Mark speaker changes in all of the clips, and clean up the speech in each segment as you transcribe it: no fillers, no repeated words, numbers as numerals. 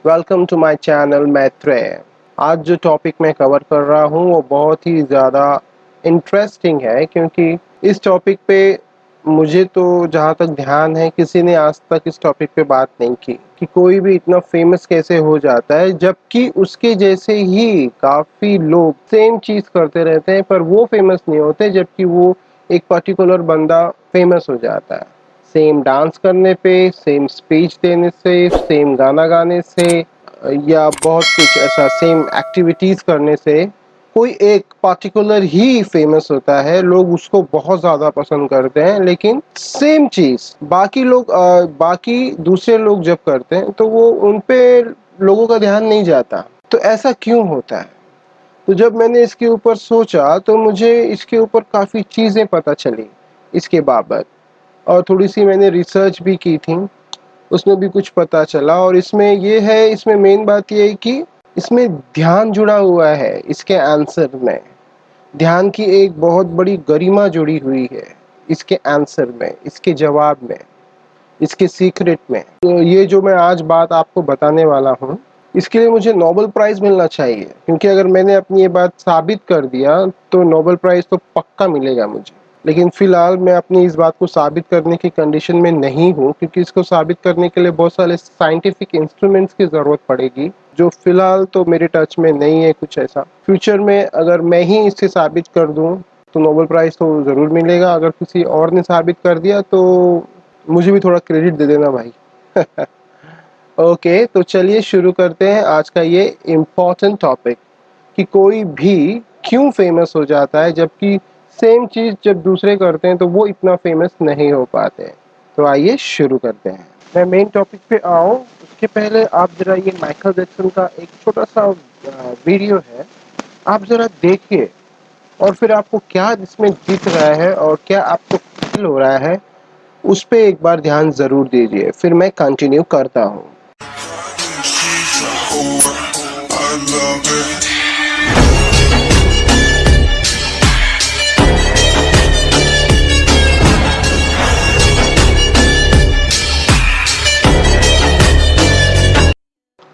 Speaker 1: Welcome to my channel Maitreya. आज जो topic मैं कवर कर रहा हूँ वो बहुत ही ज़्यादा इंटरेस्टिंग है, क्योंकि इस टॉपिक पे मुझे तो जहाँ तक ध्यान है किसी ने आज तक इस टॉपिक पे बात नहीं की कि कोई भी इतना फेमस कैसे हो जाता है, जबकि उसके जैसे ही काफ़ी लोग सेम चीज़ करते रहते हैं पर वो फेमस नहीं होते, जबकि वो एक पर्टिकुलर बंदा फेमस हो जाता है। सेम डांस करने पे, सेम स्पीच देने से, सेम गाना गाने से या बहुत कुछ ऐसा सेम एक्टिविटीज़ करने से कोई एक पर्टिकुलर ही फेमस होता है। लोग उसको बहुत ज़्यादा पसंद करते हैं, लेकिन सेम चीज़ बाकी दूसरे लोग जब करते हैं तो वो उन पे लोगों का ध्यान नहीं जाता। तो ऐसा क्यों होता है? तो जब मैंने इसके ऊपर सोचा तो मुझे इसके ऊपर काफ़ी चीज़ें पता चली इसके बाबत, और थोड़ी-सी मैंने रिसर्च भी की थी, उसमें भी कुछ पता चला। और इसमें मेन बात ये है कि इसमें ध्यान जुड़ा हुआ है। इसके आंसर में ध्यान की एक बहुत बड़ी गरिमा जुड़ी हुई है इसके आंसर में, इसके जवाब में, इसके सीक्रेट में। तो ये जो मैं आज बात आपको बताने वाला हूँ, इसके लिए मुझे नोबेल प्राइज़ मिलना चाहिए, क्योंकि अगर मैंने अपनी ये बात साबित कर दिया तो नोबेल प्राइज़ तो पक्का मिलेगा मुझे। लेकिन फ़िलहाल मैं अपनी इस बात को साबित करने की कंडीशन में नहीं हूँ, क्योंकि इसको साबित करने के लिए बहुत सारे साइंटिफिक इंस्ट्रूमेंट्स की ज़रूरत पड़ेगी, जो फ़िलहाल तो मेरे टच में नहीं है कुछ ऐसा। फ्यूचर में अगर मैं ही इसे साबित कर दूँ तो नोबेल प्राइज़ तो ज़रूर मिलेगा। अगर किसी और ने साबित कर दिया तो मुझे भी थोड़ा क्रेडिट दे देना भाई। ओके, तो चलिए शुरू करते हैं आज का ये इम्पोर्टेंट टॉपिक कि कोई भी क्यों फेमस हो जाता है, जबकि सेम चीज़ जब दूसरे करते हैं तो वो इतना फेमस नहीं हो पाते। तो आइए शुरू करते हैं। मैं मेन टॉपिक पे आऊँ उसके पहले आप ज़रा ये माइकल जैक्सन का एक छोटा सा वीडियो है, आप ज़रा देखिए और फिर आपको क्या इसमें दिख रहा है और क्या आपको फील हो रहा है, उस पे एक बार ध्यान ज़रूर दीजिए। फिर मैं कंटिन्यू करता हूँ।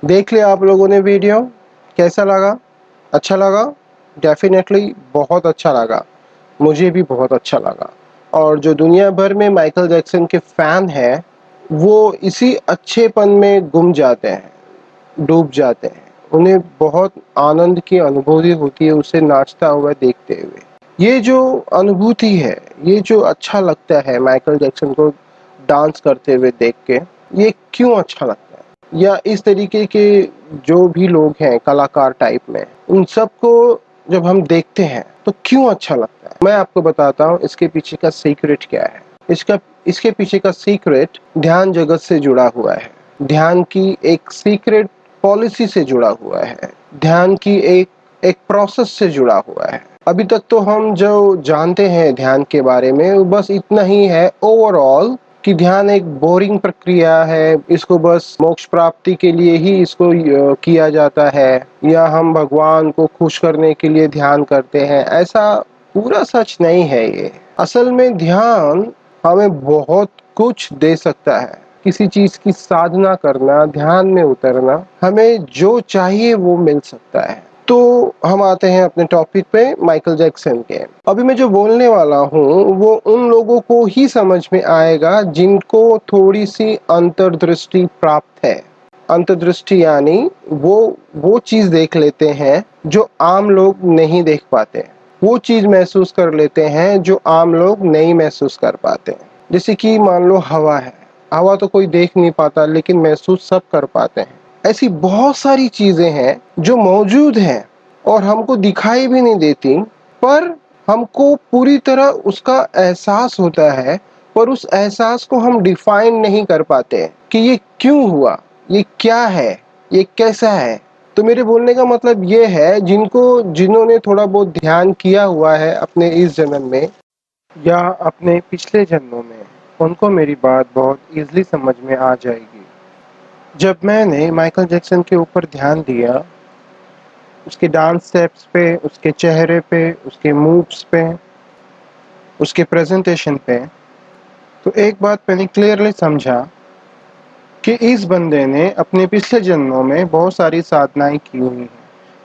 Speaker 1: देख लिया आप लोगों ने वीडियो, कैसा लगा? अच्छा लगा? डेफिनेटली बहुत अच्छा लगा, मुझे भी बहुत अच्छा लगा। और जो दुनिया भर में माइकल जैक्सन के फ़ैन हैं, वो इसी अच्छेपन में गुम जाते हैं, डूब जाते हैं। उन्हें बहुत आनंद की अनुभूति होती है उसे नाचता हुआ देखते हुए। ये जो अनुभूति है, ये जो अच्छा लगता है माइकल जैक्सन को डांस करते हुए देख के, ये क्यों अच्छा लगता है? या इस तरीके के जो भी लोग हैं कलाकार टाइप में, उन सबको जब हम देखते हैं तो क्यों अच्छा लगता है? मैं आपको बताता हूँ इसके पीछे का सीक्रेट क्या है। इसके पीछे का सीक्रेट ध्यान जगत से जुड़ा हुआ है। ध्यान की एक सीक्रेट पॉलिसी से जुड़ा हुआ है। ध्यान की एक प्रोसेस से जुड़ा हुआ है। अभी तक तो हम जो जानते हैं ध्यान के बारे में वो बस इतना ही है ओवरऑल, कि ध्यान एक बोरिंग प्रक्रिया है, इसको बस मोक्ष प्राप्ति के लिए ही इसको किया जाता है, या हम भगवान को खुश करने के लिए ध्यान करते हैं। ऐसा पूरा सच नहीं है ये। असल में ध्यान हमें बहुत कुछ दे सकता है। किसी चीज़ की साधना करना, ध्यान में उतरना, हमें जो चाहिए वो मिल सकता है। तो हम आते हैं अपने टॉपिक पे, माइकल जैक्सन के। अभी मैं जो बोलने वाला हूँ वो उन लोगों को ही समझ में आएगा जिनको थोड़ी सी अंतर्दृष्टि प्राप्त है। अंतर्दृष्टि यानी वो चीज़ देख लेते हैं जो आम लोग नहीं देख पाते। वो चीज़ महसूस कर लेते हैं जो आम लोग नहीं महसूस कर पाते। जैसे कि मान लो हवा है, हवा तो कोई देख नहीं पाता लेकिन महसूस सब कर पाते हैं। ऐसी बहुत सारी चीज़ें हैं जो मौजूद हैं और हमको दिखाई भी नहीं देती, पर हमको पूरी तरह उसका एहसास होता है, पर उस एहसास को हम डिफाइन नहीं कर पाते कि ये क्यों हुआ, ये क्या है, ये कैसा है। तो मेरे बोलने का मतलब ये है, जिन्होंने थोड़ा बहुत ध्यान किया हुआ है अपने इस जन्म में या अपने पिछले जन्मों में, उनको मेरी बात बहुत ईज़िली समझ में आ जाएगी। जब मैंने माइकल जैक्सन के ऊपर ध्यान दिया, उसके डांस स्टेप्स पे, उसके चेहरे पे, उसके मूव्स पे, उसके प्रेजेंटेशन पे, तो एक बात मैंने क्लियरली समझा कि इस बंदे ने अपने पिछले जन्मों में बहुत सारी साधनाएं की हुई हैं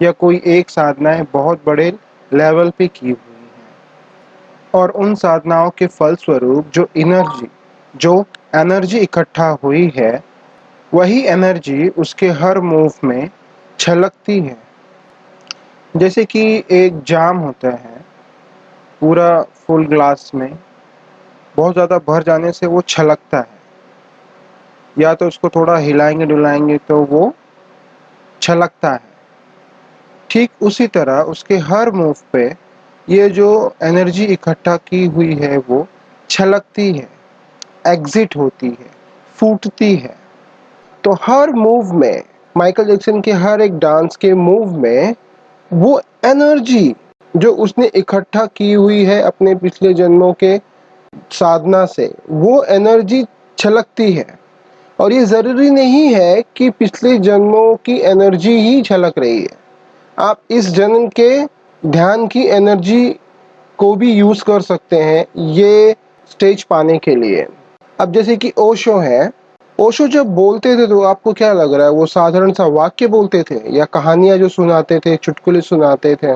Speaker 1: या कोई एक साधनाएं बहुत बड़े लेवल पे की हुई हैं और उन साधनाओं के फलस्वरूप जो एनर्जी इकट्ठा हुई है वही एनर्जी उसके हर मूव में छलकती है। जैसे कि एक जाम होता है पूरा फुल ग्लास में, बहुत ज़्यादा भर जाने से वो छलकता है, या तो उसको थोड़ा हिलाएंगे डुलाएंगे तो वो छलकता है। ठीक उसी तरह उसके हर मूव पे ये जो एनर्जी इकट्ठा की हुई है वो छलकती है, एग्जिट होती है, फूटती है। तो हर मूव में, माइकल जैक्सन के हर एक डांस के मूव में वो एनर्जी जो उसने इकट्ठा की हुई है अपने पिछले जन्मों के साधना से, वो एनर्जी छलकती है। और ये जरूरी नहीं है कि पिछले जन्मों की एनर्जी ही छलक रही है, आप इस जन्म के ध्यान की एनर्जी को भी यूज कर सकते हैं ये स्टेज पाने के लिए। अब जैसे कि ओशो है, ओशो जब बोलते थे तो आपको क्या लग रहा है, वो साधारण सा वाक्य बोलते थे या कहानियां जो सुनाते थे, चुटकुले सुनाते थे,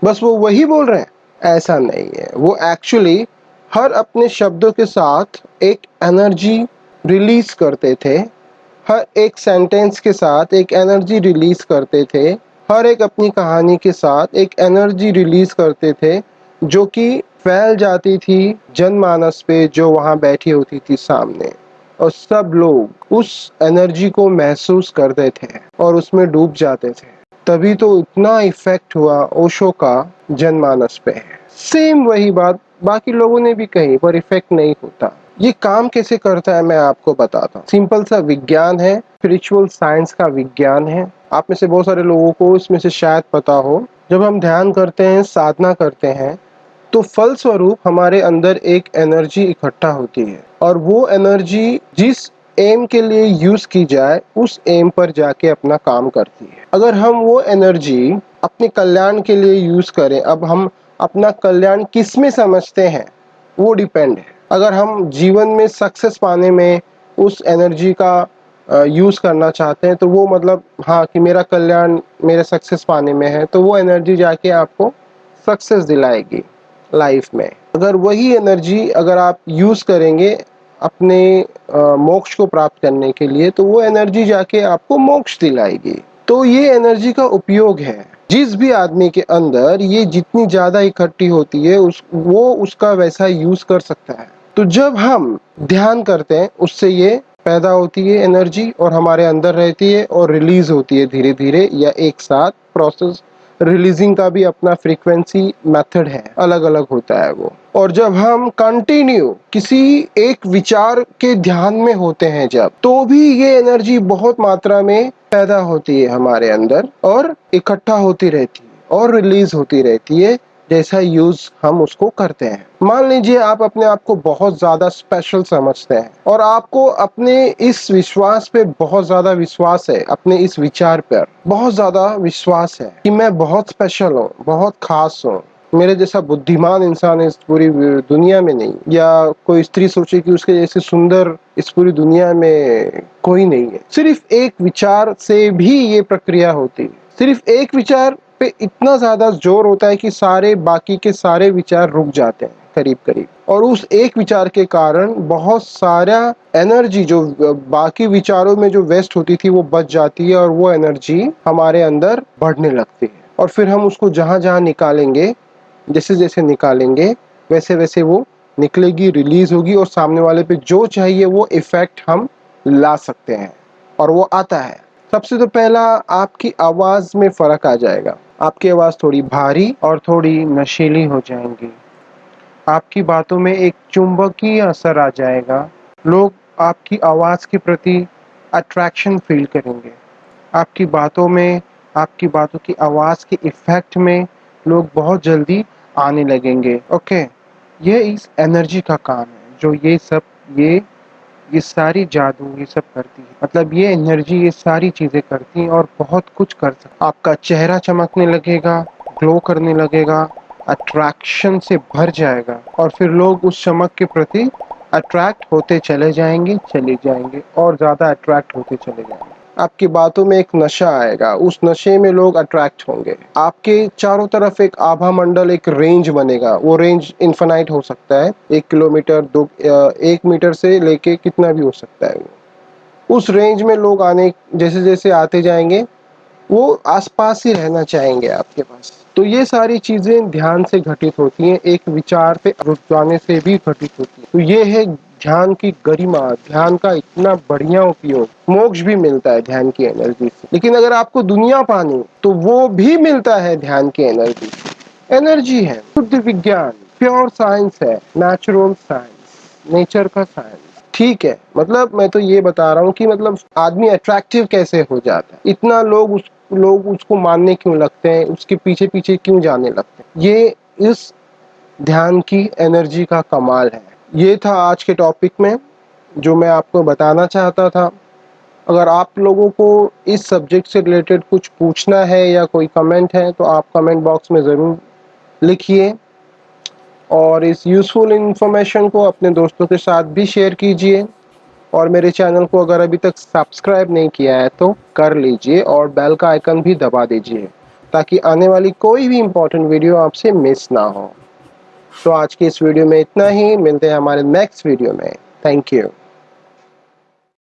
Speaker 1: बस वो वही बोल रहे हैं? ऐसा नहीं है। वो एक्चुअली हर अपने शब्दों के साथ एक एनर्जी रिलीज करते थे, हर एक सेंटेंस के साथ एक एनर्जी रिलीज करते थे, हर एक अपनी कहानी के साथ एक एनर्जी रिलीज करते थे जो कि फैल जाती थी जनमानस पे जो वहां बैठी होती थी सामने, और सब लोग उस एनर्जी को महसूस करते थे और उसमें डूब जाते थे। तभी तो इतना इफेक्ट हुआ ओशो का जनमानस पे। सेम वही बात बाकी लोगों ने भी कही पर इफेक्ट नहीं होता। ये काम कैसे करता है मैं आपको बताता हूँ। सिंपल सा विज्ञान है, स्पिरिचुअल साइंस का विज्ञान है। आप में से बहुत सारे लोगों को इसमें से शायद पता हो, जब हम ध्यान करते हैं, साधना करते हैं, तो फलस्वरूप हमारे अंदर एक एनर्जी इकट्ठा होती है और वो एनर्जी जिस एम के लिए यूज की जाए उस एम पर जाके अपना काम करती है। अगर हम वो एनर्जी अपने कल्याण के लिए यूज करें, अब हम अपना कल्याण किस में समझते हैं वो डिपेंड है। अगर हम जीवन में सक्सेस पाने में उस एनर्जी का यूज करना चाहते हैं तो वो मतलब हाँ कि मेरा कल्याण मेरे सक्सेस पाने में है, तो वो एनर्जी जाके आपको सक्सेस दिलाएगी लाइफ में। अगर वही एनर्जी अगर आप यूज करेंगे अपने मोक्ष को प्राप्त करने के लिए, तो वो एनर्जी जाके आपको मोक्ष दिलाएगी। तो ये एनर्जी का उपयोग है। जिस भी आदमी के अंदर ये जितनी ज्यादा इकट्ठी होती है वो उसका वैसा यूज कर सकता है। तो जब हम ध्यान करते हैं उससे ये पैदा होती है एनर्जी और हमारे अंदर रहती है और रिलीज होती है धीरे धीरे या एक साथ। प्रोसेस रिलीजिंग का भी अपना फ्रीक्वेंसी मेथड है, अलग अलग होता है वो। और जब हम कंटिन्यू किसी एक विचार के ध्यान में होते हैं जब, तो भी ये एनर्जी बहुत मात्रा में पैदा होती है हमारे अंदर और इकट्ठा होती रहती है और रिलीज होती रहती है जैसा यूज हम उसको करते हैं। मान लीजिए आप अपने आप को बहुत ज्यादा स्पेशल समझते हैं और आपको अपने इस विश्वास पे बहुत ज्यादा विश्वास है, अपने इस विचार पर बहुत ज्यादा विश्वास है कि मैं बहुत स्पेशल हूँ, बहुत खास हूँ, मेरे जैसा बुद्धिमान इंसान इस पूरी दुनिया में नहीं, या कोई स्त्री सोचे कि उसके जैसे सुंदर इस पूरी दुनिया में कोई नहीं है। सिर्फ एक विचार से भी ये प्रक्रिया होती है। सिर्फ एक विचार पे इतना ज्यादा जोर होता है कि सारे बाकी के सारे विचार रुक जाते हैं करीब करीब, और उस एक विचार के कारण बहुत सारा एनर्जी जो बाकी विचारों में जो वेस्ट होती थी वो बच जाती है और वो एनर्जी हमारे अंदर बढ़ने लगती है। और फिर हम उसको जहां जहां निकालेंगे, जैसे जैसे निकालेंगे वैसे वैसे वो निकलेगी, रिलीज होगी और सामने वाले पे जो चाहिए वो इफेक्ट हम ला सकते हैं और वो आता है। सबसे तो पहला आपकी आवाज में फर्क आ जाएगा। आपकी आवाज थोड़ी भारी और थोड़ी नशीली हो जाएंगी। आपकी बातों में एक चुंबकीय असर आ जाएगा। लोग आपकी आवाज के प्रति अट्रैक्शन फील करेंगे। आपकी बातों में, आपकी बातों की आवाज के इफेक्ट में लोग बहुत जल्दी आने लगेंगे। ओके, ये इस एनर्जी का काम है जो ये सारी जादू ये सब करती है। मतलब ये एनर्जी ये सारी चीजें करती है और बहुत कुछ कर सकती। आपका चेहरा चमकने लगेगा, ग्लो करने लगेगा, अट्रैक्शन से भर जाएगा और फिर लोग उस चमक के प्रति अट्रैक्ट होते चले जाएंगे और ज़्यादा अट्रैक्ट होते चले जाएंगे। आपकी बातों में एक नशा आएगा, उस नशे में लोग अट्रैक्ट होंगे। आपके चारों तरफ एक आभा मंडल, एक रेंज बनेगा। वो रेंज इन्फिनाइट हो सकता है, 1 किलोमीटर 1 मीटर से लेके कितना भी हो सकता है। उस रेंज में लोग आने जैसे जैसे आते जाएंगे वो आसपास ही रहना चाहेंगे आपके पास। तो ये सारी चीजें ध्यान से घटित होती हैं, एक विचार पे रुक जाने से भी घटित होती है। तो ये है ध्यान की गरिमा, ध्यान का इतना बढ़िया उपयोग। मोक्ष भी मिलता है ध्यान की एनर्जी से। लेकिन अगर आपको दुनिया पानी तो वो भी मिलता है ध्यान की एनर्जी से। एनर्जी है, शुद्ध विज्ञान, प्योर साइंस है, नेचुरल साइंस, नेचर का साइंस। ठीक है, मतलब मैं तो ये बता रहा हूँ कि मतलब आदमी अट्रैक्टिव कैसे हो जाता है, इतना लोग उसको मानने क्यों लगते हैं, उसके पीछे पीछे क्यों जाने लगते हैं। ये इस ध्यान की एनर्जी का कमाल है। ये था आज के टॉपिक में जो मैं आपको बताना चाहता था। अगर आप लोगों को इस सब्जेक्ट से रिलेटेड कुछ पूछना है या कोई कमेंट है तो आप कमेंट बॉक्स में ज़रूर लिखिए और इस यूज़फुल इन्फॉर्मेशन को अपने दोस्तों के साथ भी शेयर कीजिए। और मेरे चैनल को अगर अभी तक सब्सक्राइब नहीं किया है तो कर लीजिए और बेल का आइकन भी दबा दीजिए ताकि आने वाली कोई भी इम्पोर्टेंट वीडियो आपसे मिस ना हो। तो आज की इस वीडियो में इतना ही, मिलते हैं हमारे नेक्स्ट वीडियो में। Thank you.